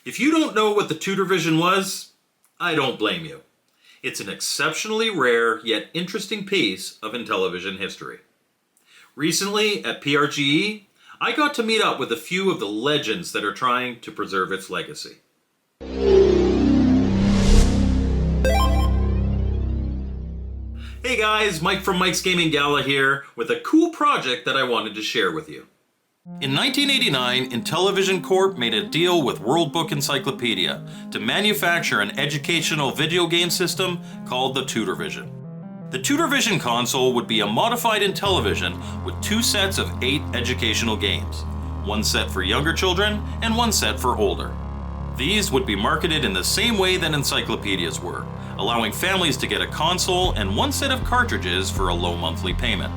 If you don't know what the Tutorvision was, I don't blame you. It's an exceptionally rare yet interesting piece of Intellivision history. Recently, at PRGE, I got to meet up with a few of the legends that are trying to preserve its legacy. Hey guys, Mike from Mike's Gaming Gala here with a cool project that I wanted to share with you. In 1989, Intellivision Corp made a deal with World Book Encyclopedia to manufacture an educational video game system called the Tutorvision. The Tutorvision console would be a modified Intellivision with 2 sets of 8 educational games, 1 set for younger children and 1 set for older. These would be marketed in the same way that encyclopedias were, allowing families to get a console and 1 set of cartridges for a low monthly payment.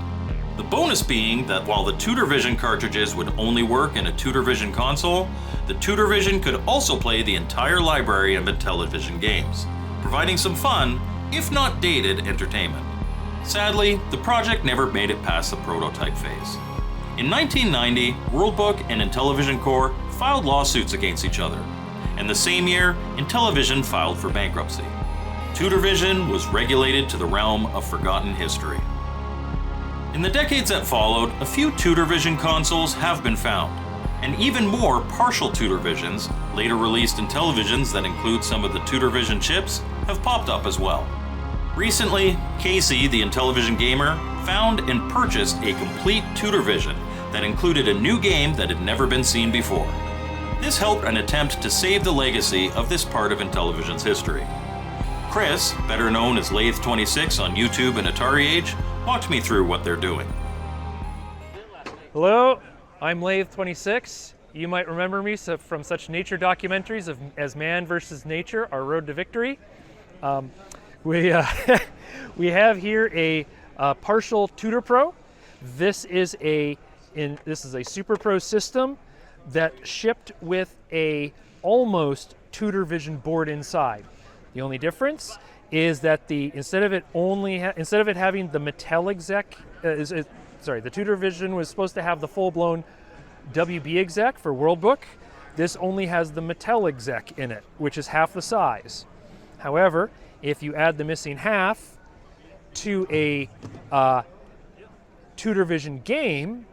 The bonus being that while the Tutorvision cartridges would only work in a Tutorvision console, the Tutorvision could also play the entire library of Intellivision games, providing some fun, if not dated, entertainment. Sadly, the project never made it past the prototype phase. In 1990, World Book and Intellivision Corp filed lawsuits against each other, and the same year, Intellivision filed for bankruptcy. Tutorvision was relegated to the realm of forgotten history. In the decades that followed, a few Tutorvision consoles have been found, and even more partial Tutorvisions, later released Intellivisions that include some of the Tutorvision chips, have popped up as well. Recently, Casey, the Intellivision Gamer, found and purchased a complete Tutorvision that included a new game that had never been seen before. This helped an attempt to save the legacy of this part of Intellivision's history. Chris, better known as Lathe26 on YouTube and Atari Age, walked me through what they're doing. Hello, I'm Lathe26. You might remember me from such nature documentaries as Man vs. Nature, Our Road to Victory. We have here a partial Tutor Pro. This is a Super Pro system that shipped with a almost Tutorvision board inside. The only difference is that instead of it having the Mattel exec, the Tutorvision was supposed to have the full-blown WB exec for World Book. This only has the Mattel exec in it, which is half the size. However, if you add the missing half to a Tutorvision game,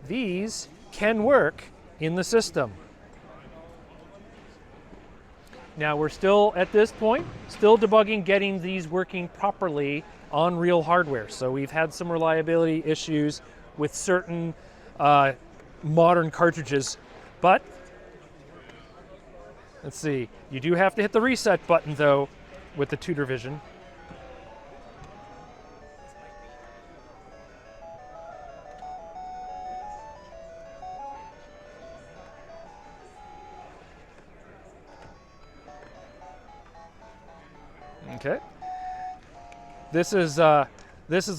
these can work in the system. Now we're still, at this point, still debugging getting these working properly on real hardware. So we've had some reliability issues with certain modern cartridges, but let's see, you do have to hit the reset button though with the Tutorvision. Okay. This is a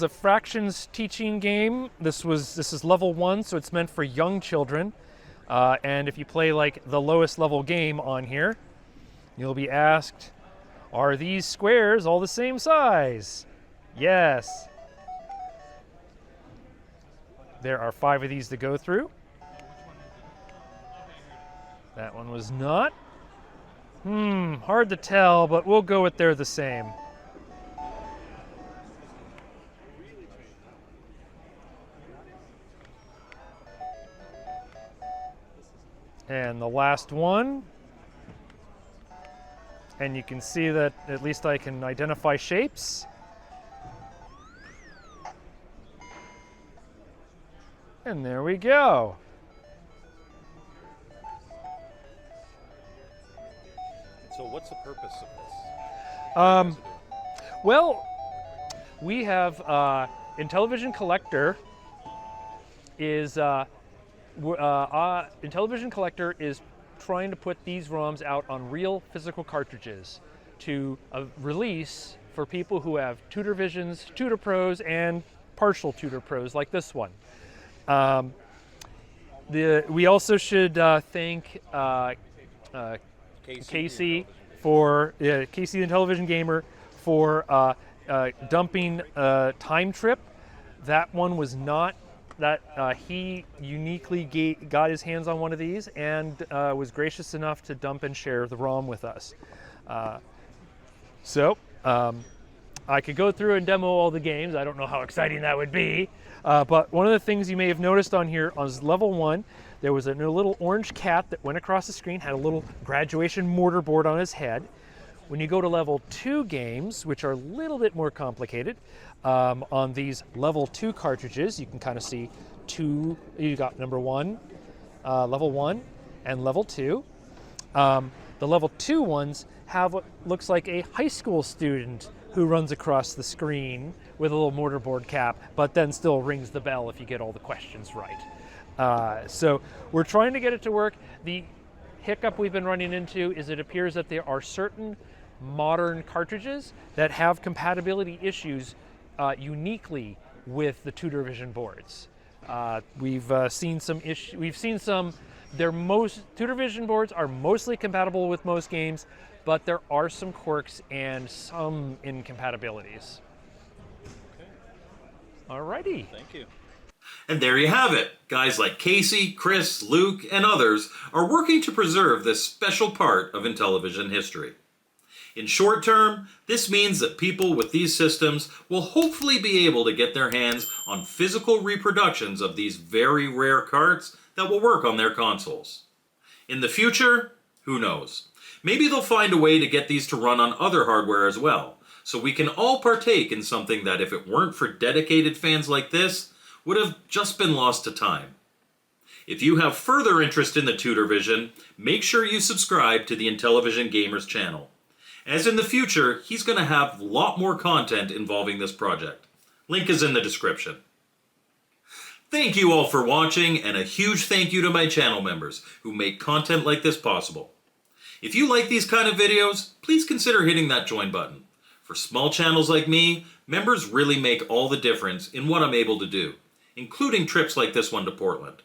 fractions teaching game. This is level 1, so it's meant for young children. And if you play like the lowest level game on here, you'll be asked, are these squares all the same size? Yes. There are 5 of these to go through. That one was not. Hard to tell, but we'll go with they're the same. And the last one. And you can see that at least I can identify shapes. And there we go. So what's the purpose of this? Well, we have Intellivision Collector is Intellivision Collector is trying to put these ROMs out on real physical cartridges to release for people who have Tutorvisions, Tutor Pros, and partial Tutor Pros like this one. We also should thank Casey for Casey the Intellivision Gamer for dumping Time Trip. That one was not that he uniquely got his hands on one of these and was gracious enough to dump and share the ROM with us. I could go through and demo all the games. I don't know how exciting that would be. But one of the things you may have noticed on here was level 1, there was a little orange cat that went across the screen, had a little graduation mortar board on his head. When you go to level 2 games, which are a little bit more complicated, on these level 2 cartridges, you can kind of see you got number 1, level 1, and level 2. The level 2 ones have what looks like a high school student who runs across the screen with a little mortarboard cap, but then still rings the bell if you get all the questions right. So we're trying to get it to work. The hiccup we've been running into is it appears that there are certain modern cartridges that have compatibility issues uniquely with the Tutorvision boards. We've seen some Tutorvision boards are mostly compatible with most games, but there are some quirks and some incompatibilities. Okay. Alrighty. Thank you. And there you have it. Guys like Casey, Chris, Luke, and others are working to preserve this special part of Intellivision history. In short term, this means that people with these systems will hopefully be able to get their hands on physical reproductions of these very rare carts that will work on their consoles. In the future, who knows? Maybe they'll find a way to get these to run on other hardware as well, so we can all partake in something that, if it weren't for dedicated fans like this, would have just been lost to time. If you have further interest in the Tutorvision, make sure you subscribe to the Intellivision Gamer's channel, as in the future, he's going to have a lot more content involving this project. Link is in the description. Thank you all for watching, and a huge thank you to my channel members who make content like this possible. If you like these kind of videos, please consider hitting that join button. For small channels like me, members really make all the difference in what I'm able to do, including trips like this one to Portland.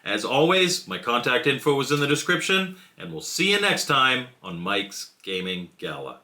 As always, my contact info is in the description, and we'll see you next time on Mike's Gaming Gala.